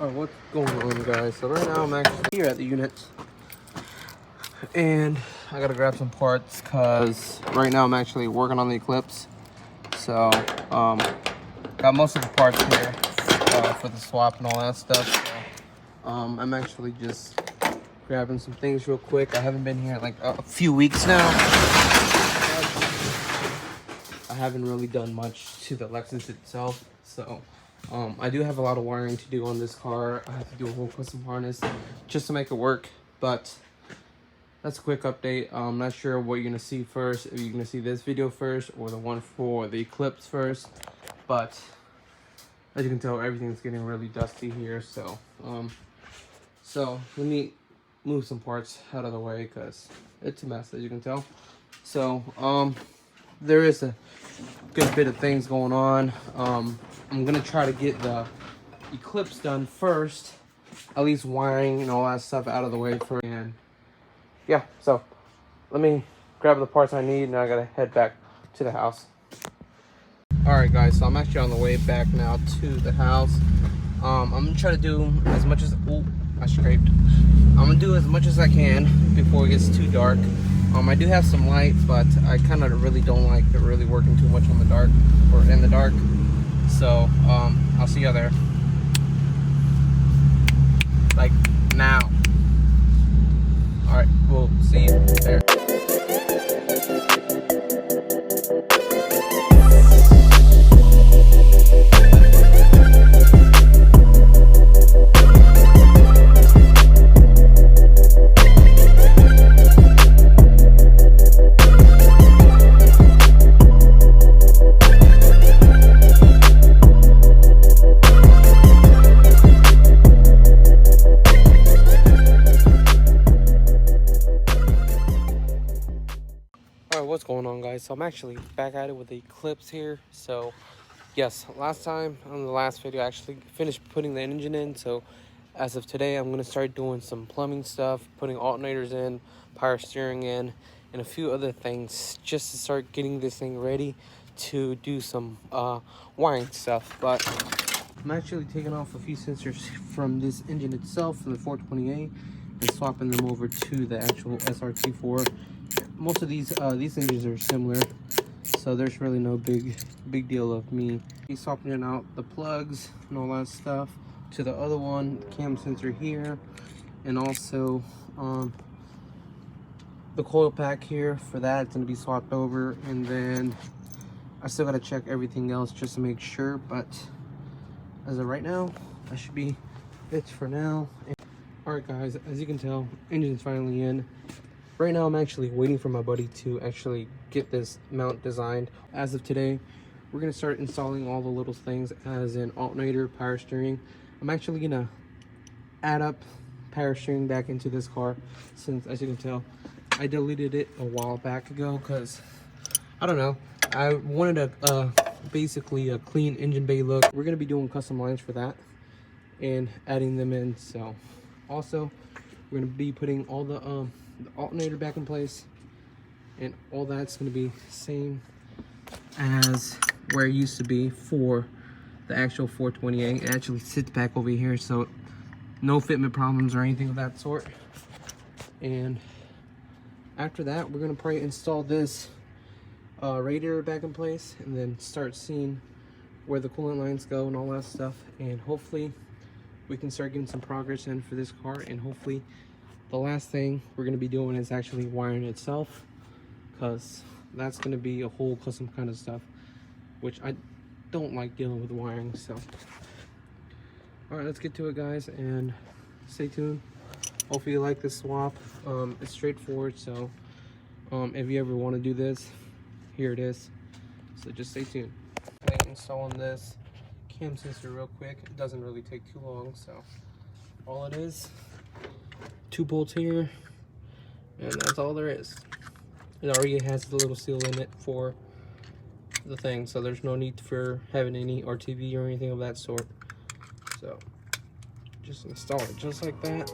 Alright, what's going on, guys? So right now I'm actually here at the unit and I gotta grab some parts because right now I'm actually working on the Eclipse. So got most of the parts here for the swap and all that stuff. So I'm actually just grabbing some things real quick. I haven't been here like a few weeks now. I haven't really done much to the Lexus itself, so I do have a lot of wiring to do on this car. I have to do a whole custom harness just to make it work, but that's a quick update. I'm not sure what you're gonna see first, if you're gonna see this video first or the one for the Eclipse first, but as you can tell, everything's getting really dusty here. So so let me move some parts out of the way because it's a mess, as you can tell. So there is a good bit of things going on. I'm gonna try to get the Eclipse done first, at least wiring and all that stuff out of the way first. And yeah, so let me grab the parts I need and I gotta head back to the house. All right, guys, so I'm actually on the way back now to the house. I'm gonna try to do as much as I scraped. I'm gonna do as much as I can before it gets too dark. I do have some light, but I kind of really don't like it really working too much on the dark or in the dark. So I'll see you there. Like now. All right, we'll see you there. What's going on, guys? So I'm actually back at it with the Eclipse here. So yes, last time on the last video I actually finished putting the engine in. So as of today I'm going to start doing some plumbing stuff, putting alternators in, power steering in, and a few other things just to start getting this thing ready to do some wiring stuff. But I'm actually taking off a few sensors from this engine itself, from the 420A, and swapping them over to the actual SRT4. Most of these engines are similar, so there's really no big deal of me swapping out the plugs and all that stuff to the other one, cam sensor here, and also the coil pack here for that. It's going to be swapped over, and then I still got to check everything else just to make sure, but as of right now that should be it for now. All right, guys, as you can tell, engine's finally in. Right now, I'm actually waiting for my buddy to actually get this mount designed. As of today, we're going to start installing all the little things, as in alternator, power steering. I'm actually going to add up power steering back into this car, since, as you can tell, I deleted it a while back ago because, I don't know, I wanted basically a clean engine bay look. We're going to be doing custom lines for that and adding them in. So also, we're going to be putting all the alternator back in place, and all that's going to be same as where it used to be for the actual 420A. It actually sits back over here, so no fitment problems or anything of that sort. And after that, we're going to probably install this radiator back in place, and then start seeing where the coolant lines go and all that stuff. And hopefully we can start getting some progress in for this car. And hopefully the last thing we're going to be doing is actually wiring itself, because that's going to be a whole custom kind of stuff, which I don't like dealing with wiring. So all right, let's get to it, guys, and stay tuned. Hopefully you like this swap. It's straightforward, so if you ever want to do this, here it is. So just stay tuned. Installing this cam sensor real quick. It doesn't really take too long. So all it is, 2 bolts here, and that's all there is. It already has the little seal in it for the thing, so there's no need for having any RTV or anything of that sort. So just install it just like that.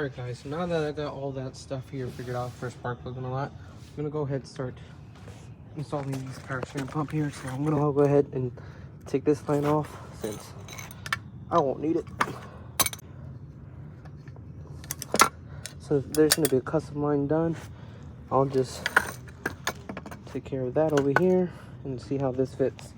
Alright guys, so now that I got all that stuff here figured out for spark plug and all that, I'm gonna go ahead and start installing these power steering pump here. So I'm gonna go ahead and take this line off since I won't need it. So there's gonna be a custom line done. I'll just take care of that over here and see how this fits.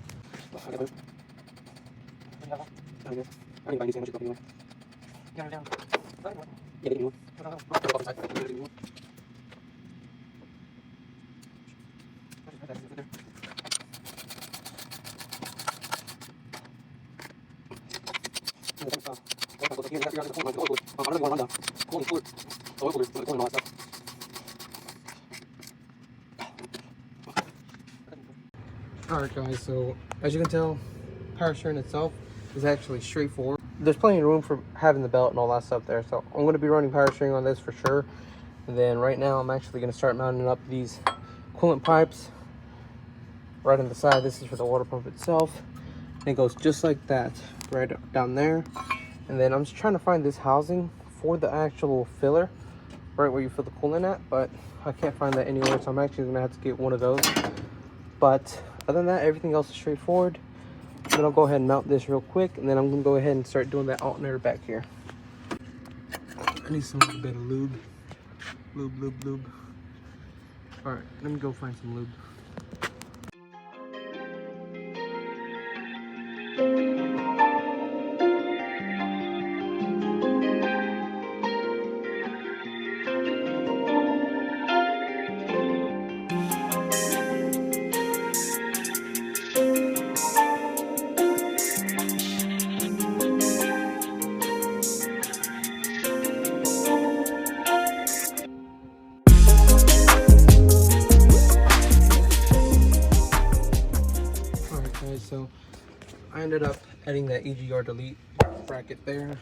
Alright guys, so as you can tell, power steering itself is actually straightforward. There's plenty of room for having the belt and all that stuff there, so I'm going to be running power steering on this for sure. And then right now I'm actually going to start mounting up these coolant pipes right on the side. This is for the water pump itself, and it goes just like that right down there. And then I'm just trying to find this housing for the actual filler, right where you fill the coolant at, but I can't find that anywhere, so I'm actually going to have to get one of those. But other than that, everything else is straightforward. Then I'll go ahead and mount this real quick, and then I'm gonna go ahead and start doing that alternator back here. I need some bit of lube. Lube. All right, let me go find some lube. So I ended up adding that EGR delete bracket there.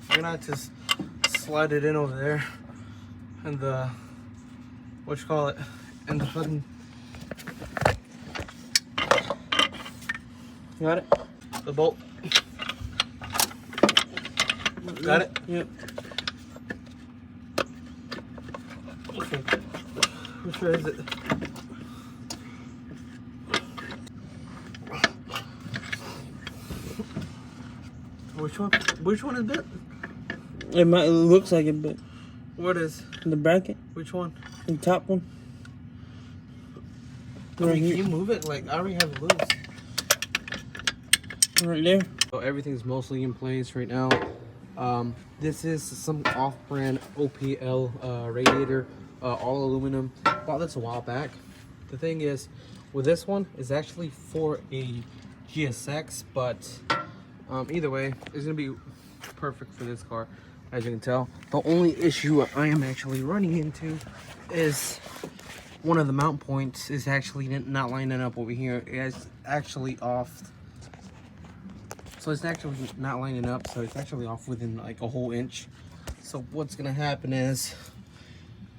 I'm gonna just slide it in over there, and the and the fucking. Got it? The bolt. Got it? Yep. Okay. Which way is it? Which one is bit? It looks like it, but what is? The bracket. Which one? The top one. Right here. Can you move it? Like, I already have it loose. Right there. So everything's mostly in place right now. This is some off-brand OPL radiator, all aluminum. Bought this a while back. The thing is, with this one, is actually for a GSX, but either way, it's gonna be perfect for this car, as you can tell. The only issue I am actually running into is one of the mount points is actually not lining up over here. It's actually off. So it's actually not lining up, so it's actually off within like a whole inch. So what's gonna happen is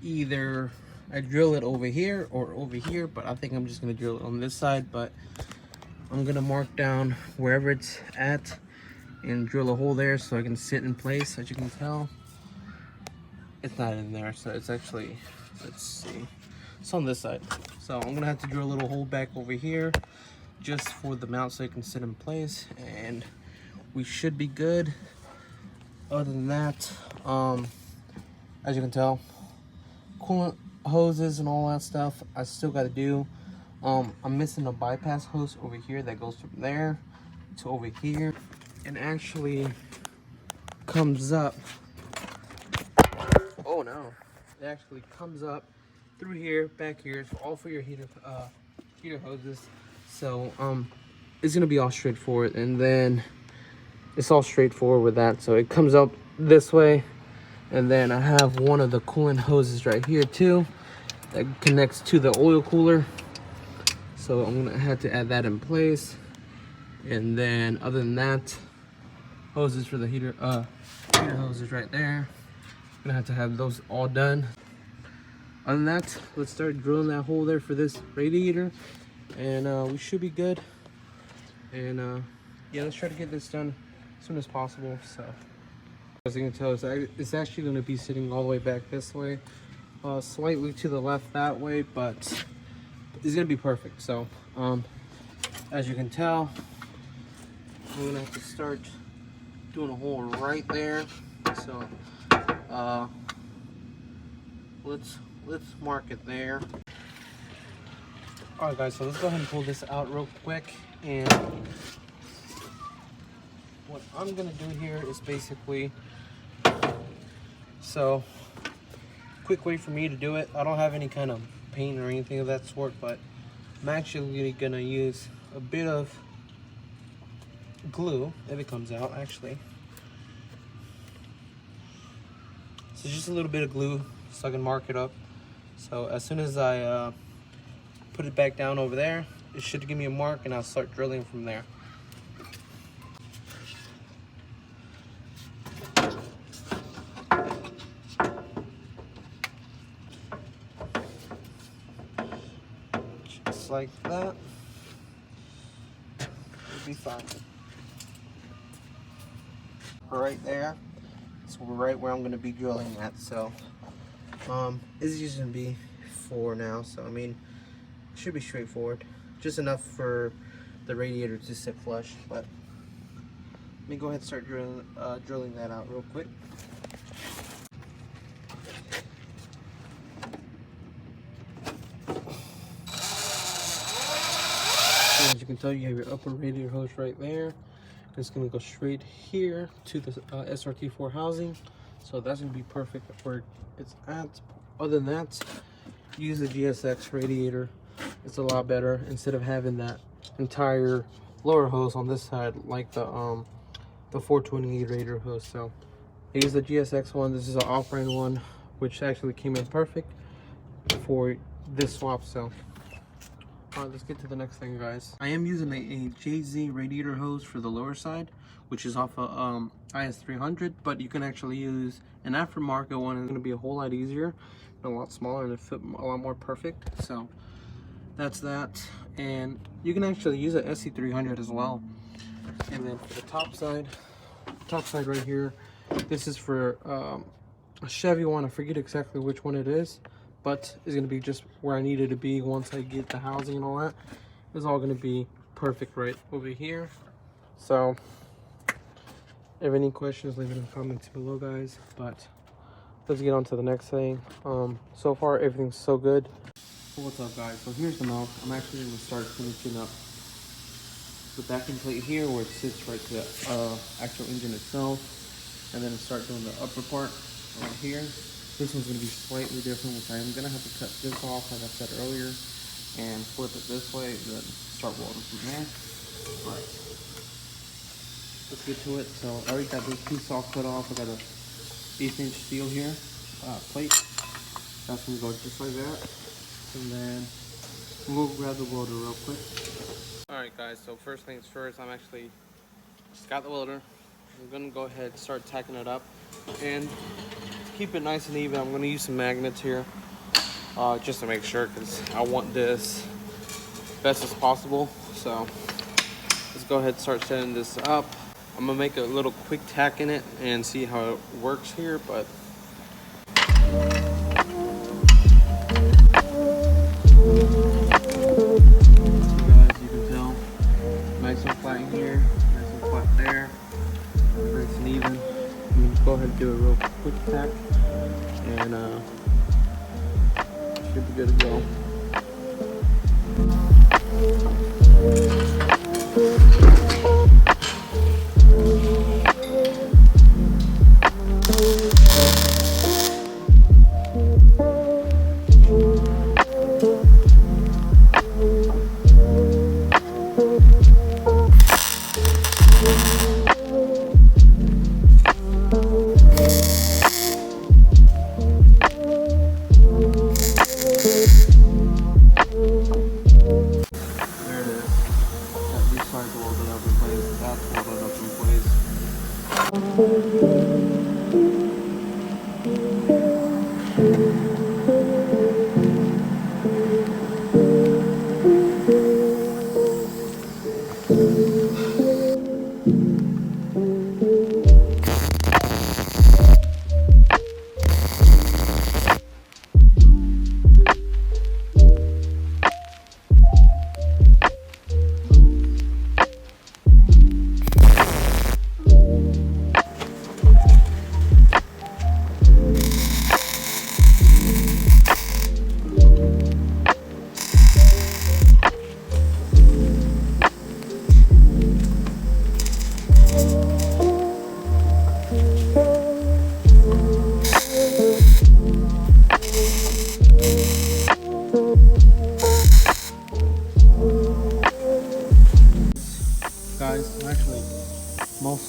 either I drill it over here or over here, but I think I'm just gonna drill it on this side. But I'm gonna mark down wherever it's at and drill a hole there so I can sit in place. As you can tell, it's not in there, so it's actually, let's see, it's on this side. So I'm gonna have to drill a little hole back over here just for the mount so it can sit in place, and we should be good. Other than that, as you can tell, coolant hoses and all that stuff I still got to do. I'm missing a bypass hose over here that goes from there to over here and actually comes up. Oh no, it actually comes up through here, back here. It's all for your heater hoses. So it's gonna be all straightforward, and then it's all straightforward with that. So it comes up this way, and then I have one of the coolant hoses right here too that connects to the oil cooler. So I'm gonna have to add that in place, and then other than that, hoses for the heater hoses right there. Gonna have to have those all done. Other than that, let's start drilling that hole there for this radiator, and we should be good. And yeah, let's try to get this done as soon as possible. So as you can tell, it's actually going to be sitting all the way back this way, slightly to the left that way, but it's going to be perfect. So as you can tell, we're going to have to start doing a hole right there. So let's mark it there. All right guys, so let's go ahead and pull this out real quick. And what I'm gonna do here is basically, so quick way for me to do it. I don't have any kind of paint or anything of that sort, but I'm actually gonna use a bit of glue if it comes out, actually. So just a little bit of glue so I can mark it up. So as soon as I put it back down over there, it should give me a mark, and I'll start drilling from there. Just like that. It'll be fine. Right there. It's right where I'm going to be drilling at. So this is going to be 4 now. So I mean, it should be straightforward. Just enough for the radiator to sit flush. But let me go ahead and start drilling that out real quick. So as you can tell, you have your upper radiator hose right there. It's going to go straight here to the SRT4 housing. So that's going to be perfect where it's at. Other than that, use the GSX radiator. It's a lot better instead of having that entire lower hose on this side like the 428 radiator hose. So I use the GSX one. This is an off-brand one, which actually came in perfect for this swap. So alright, let's get to the next thing, guys. I am using a JZ radiator hose for the lower side, which is off of IS300, but you can actually use an aftermarket one. It's going to be a whole lot easier and a lot smaller, and it fit a lot more perfect. So that's that. And you can actually use an SC300 as well. And then for the top side right here, this is for a Chevy one. I forget exactly which one it is, but it's going to be just where I need it to be once I get the housing and all that. It's all going to be perfect right over here. So if any questions, leave it in the comments below, guys. But let's get on to the next thing. So far everything's so good. What's up, guys? So here's the mount. I'm actually going to start finishing up the backing plate here where it sits right to the actual engine itself, and then start doing the upper part right here. This one's going to be slightly different, which I am going to have to cut this off, like I said earlier, and flip it this way, and then start welding from there. All right, let's get to it. So I already got this piece all cut off. I got a 1/8" steel here, plate. That's going to go just like that. And then we'll grab the welder real quick. Alright guys, so first things first, I'm actually just got the welder. I'm gonna go ahead and start tacking it up, and to keep it nice and even, I'm gonna use some magnets here just to make sure, because I want this best as possible. So let's go ahead and start setting this up. I'm gonna make a little quick tack in it and see how it works here, but go ahead and do a real quick tack, and should be good to go.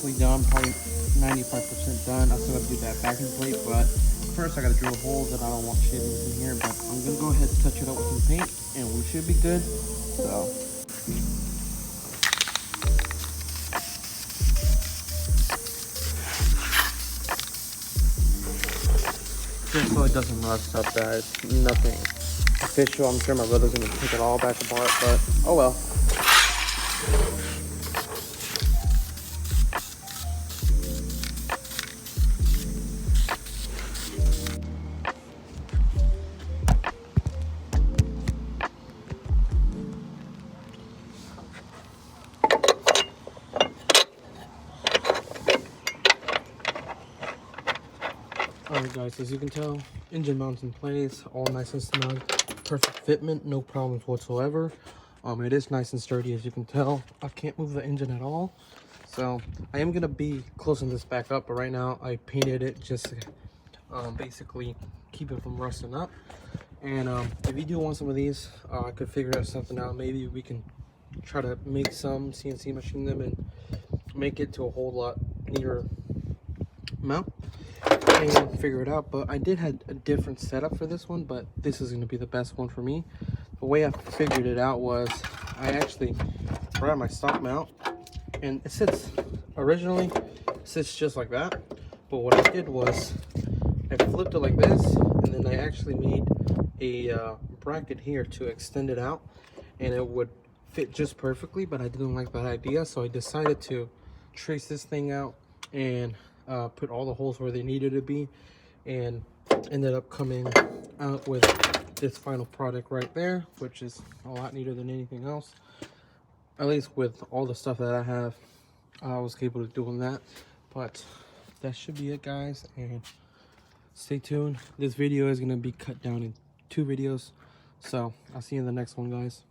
basically done, probably 95% done. I still gotta do that backing plate, but first I gotta drill holes that I don't want shavings in here. But I'm gonna go ahead and touch it up with some paint, and we should be good. So. Just so it doesn't rust up, guys. Nothing official. I'm sure my brother's gonna take it all back apart, but oh well. Alright guys, as you can tell, engine mounts in place, all nice and snug, perfect fitment, no problems whatsoever. It is nice and sturdy, as you can tell. I can't move the engine at all, so I am gonna be closing this back up, but right now I painted it just to basically keep it from rusting up. And if you do want some of these, I could figure out something out. Maybe we can try to make some CNC machine them and make it to a whole lot neater mount and figure it out. But I did have a different setup for this one, but this is going to be the best one for me. The way I figured it out was I actually grabbed my stock mount, and it sits originally sits just like that, but what I did was I flipped it like this, and then I actually made a bracket here to extend it out, and it would fit just perfectly. But I didn't like that idea, so I decided to trace this thing out and put all the holes where they needed to be, and ended up coming out with this final product right there, which is a lot neater than anything else. At least with all the stuff that I have, I was capable of doing that. But that should be it, guys, and stay tuned. This video is going to be cut down in 2 videos, so I'll see you in the next one, guys.